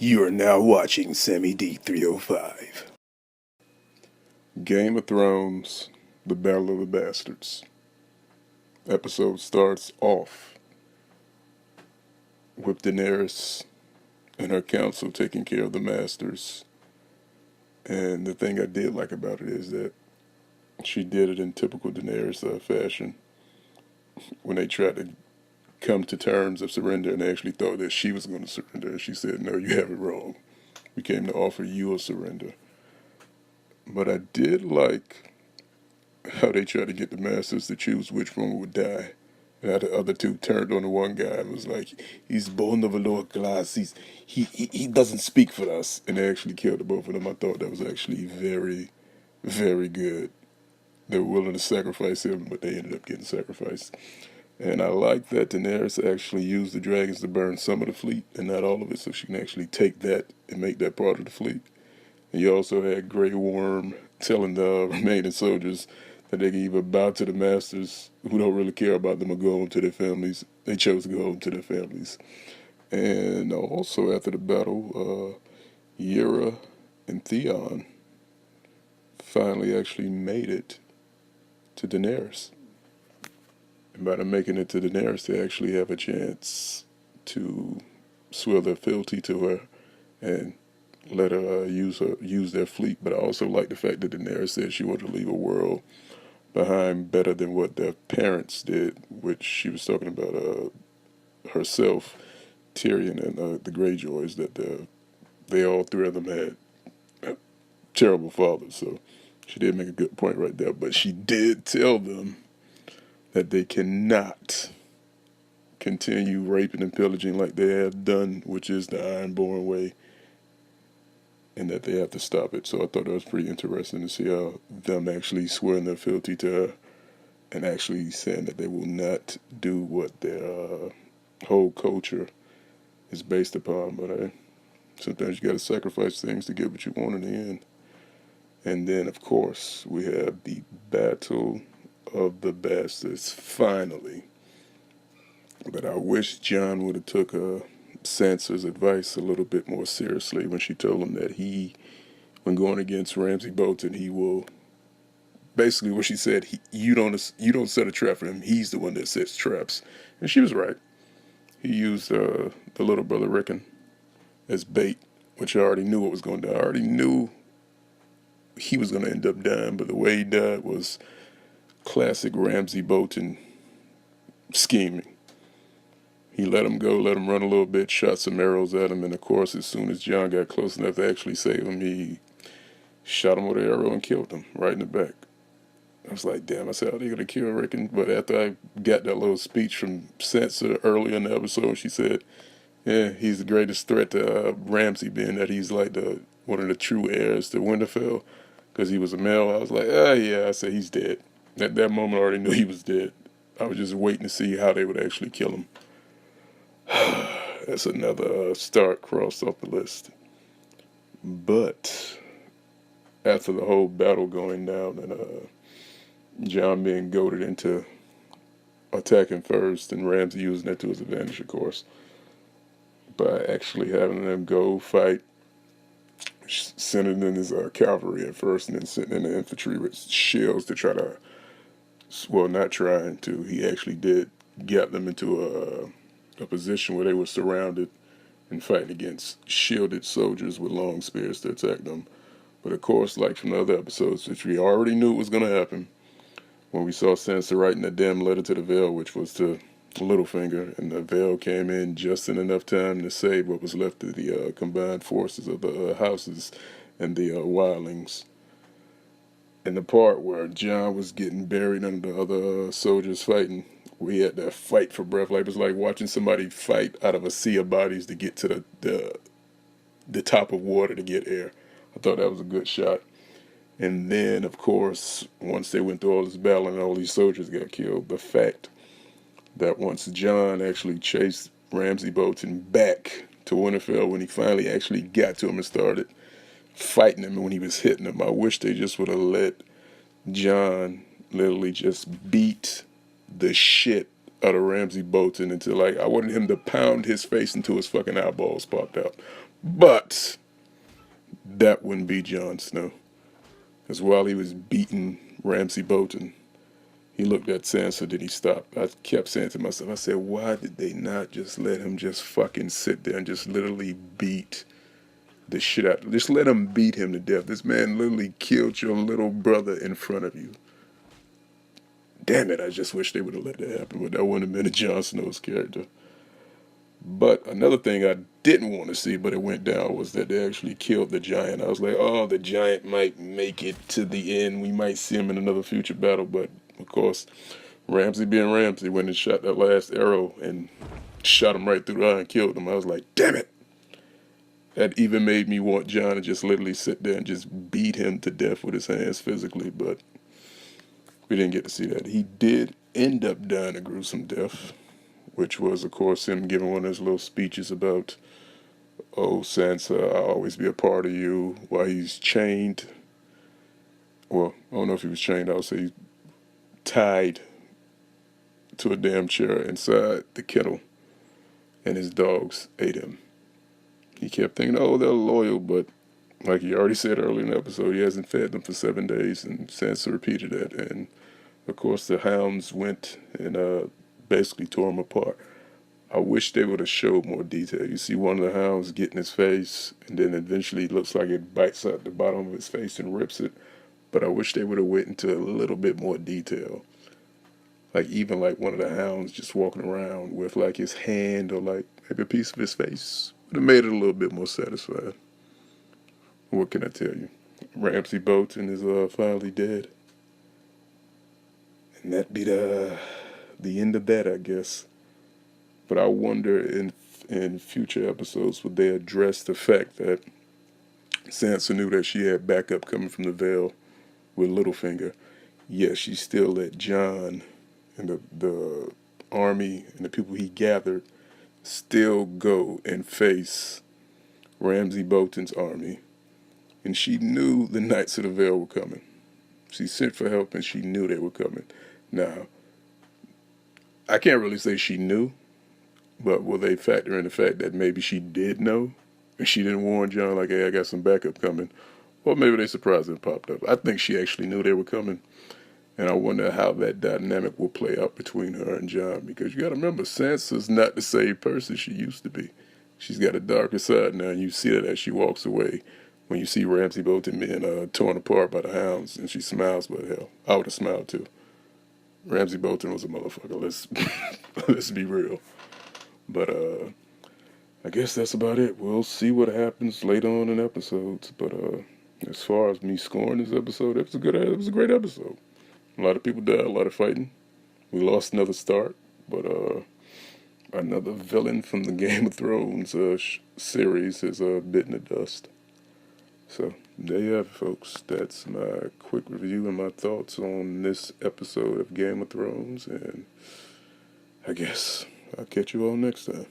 You are now watching Sammy D305. Game of Thrones, The Battle of the Bastards. Episode starts off with Daenerys and her council taking care of the masters. And the thing I did like about it is that she did it in typical Daenerys fashion. When they tried to come to terms of surrender and they actually thought that she was going to surrender, and she said, "No, you have it wrong. We came to offer you a surrender." But I did like how they tried to get the masters to choose which one would die. And how the other two turned on the one guy and was like, "He's born of a lower class. He doesn't speak for us." And they actually killed the both of them. I thought that was actually very, very good. They were willing to sacrifice him, but they ended up getting sacrificed. And I like that Daenerys actually used the dragons to burn some of the fleet and not all of it, so she can actually take that and make that part of the fleet. And you also had Grey Worm telling the remaining soldiers that they can either bow to the masters, who don't really care about them, or go home to their families. They chose to go home to their families. And also after the battle, Yara and Theon finally actually made it to Daenerys. And by them making it to Daenerys, they actually have a chance to swear their fealty to her and let her use their fleet. But I also like the fact that Daenerys said she wanted to leave a world behind better than what their parents did, which she was talking about herself, Tyrion, and the Greyjoys, that they all three of them had terrible fathers. So she did make a good point right there. But she did tell them that they cannot continue raping and pillaging like they have done, which is the Ironborn way, and that they have to stop it. So I thought that was pretty interesting to see how them actually swearing their fealty to her and actually saying that they will not do what their whole culture is based upon. But sometimes you got to sacrifice things to get what you want in the end. And then, of course, we have the Battle of the Bastards, finally. But I wish Jon would have took Sansa's advice a little bit more seriously when she told him that when going against Ramsay Bolton, he will. Basically, what she said, you don't set a trap for him. He's the one that sets traps, and she was right. He used the little brother Rickon as bait, which I already knew what was going to. I already knew he was going to end up dying, but the way he died was classic Ramsay Bolton scheming. He let him go, let him run a little bit, shot some arrows at him, and of course, as soon as Jon got close enough to actually save him, he shot him with an arrow and killed him right in the back. I was like, damn, I said, how are they going to kill Rickon? But after I got that little speech from Sansa earlier in the episode, she said, yeah, he's the greatest threat to Ramsay, being that he's like one of the true heirs to Winterfell, because he was a male. I was like, yeah, I said, he's dead. At that moment, I already knew he was dead. I was just waiting to see how they would actually kill him. That's another start crossed off the list. But after the whole battle going down and Jon being goaded into attacking first and Ramsay using that to his advantage, of course, by actually having them go fight, sending in his cavalry at first and then sending in the infantry with shields to try to, well, not trying to, he actually did get them into a position where they were surrounded and fighting against shielded soldiers with long spears to attack them. But of course, like from the other episodes, which we already knew was going to happen, when we saw Sansa writing that damn letter to the Vale, which was to Littlefinger, and the Vale came in just in enough time to save what was left of the combined forces of the houses and the wildlings. And the part where Jon was getting buried under the other soldiers fighting, we had that fight for breath. Like it was like watching somebody fight out of a sea of bodies to get to the top of water to get air. I thought that was a good shot. And then, of course, once they went through all this battle and all these soldiers got killed, the fact that once Jon actually chased Ramsay Bolton back to Winterfell, when he finally actually got to him and started fighting him when he was hitting him, I wish they just would have let Jon literally just beat the shit out of Ramsay Bolton until, like, I wanted him to pound his face until his fucking eyeballs popped out. But that wouldn't be Jon Snow. Because while he was beating Ramsay Bolton, he looked at Sansa, then he stopped. I kept saying to myself, I said, why did they not just let him just fucking sit there and just literally beat the shit out? Just let him beat him to death. This man literally killed your little brother in front of you. Damn it, I just wish they would have let that happen, but that wouldn't have been a Jon Snow's character. But another thing I didn't want to see, but it went down, was that they actually killed the giant. I was like, oh, the giant might make it to the end. We might see him in another future battle. But, of course, Ramsay being Ramsay, when he shot that last arrow and shot him right through the eye and killed him, I was like, damn it. That even made me want Jon to just literally sit there and just beat him to death with his hands physically. But we didn't get to see that. He did end up dying a gruesome death, which was, of course, him giving one of his little speeches about, oh, Sansa, I'll always be a part of you, while he's chained. Well, I don't know if he was chained. I would say he's tied to a damn chair inside the kennel, and his dogs ate him. He kept thinking, oh, they're loyal, but like he already said earlier in the episode, he hasn't fed them for 7 days, and Sansa repeated that. And, of course, the hounds went and basically tore him apart. I wish they would have showed more detail. You see one of the hounds get in his face, and then eventually it looks like it bites out the bottom of his face and rips it. But I wish they would have went into a little bit more detail. Like even like one of the hounds just walking around with like his hand or like maybe a piece of his face. Would have made it a little bit more satisfying. What can I tell you? Ramsay Bolton is finally dead. And that be the end of that, I guess. But I wonder in future episodes would they address the fact that Sansa knew that she had backup coming from the Vale with Littlefinger. Yes, she still let Jon and the army and the people he gathered still go and face Ramsay Bolton's army. And she knew the Knights of the Vale were coming. She sent for help and she knew they were coming. Now, I can't really say she knew, but will they factor in the fact that maybe she did know and she didn't warn Jon, like, hey, I got some backup coming? Or maybe they surprised and popped up. I think she actually knew they were coming. And I wonder how that dynamic will play out between her and Jon. Because you got to remember, Sansa's not the same person she used to be. She's got a darker side now, and you see that as she walks away. When you see Ramsay Bolton being torn apart by the hounds, and she smiles, but hell, I would have smiled too. Ramsay Bolton was a motherfucker. Let's be real. But I guess that's about it. We'll see what happens later on in episodes. But as far as me scoring this episode, it was a great episode. A lot of people died, a lot of fighting. We lost another Stark, but another villain from the Game of Thrones series is bitten the dust. So there you have it, folks. That's my quick review and my thoughts on this episode of Game of Thrones, and I guess I'll catch you all next time.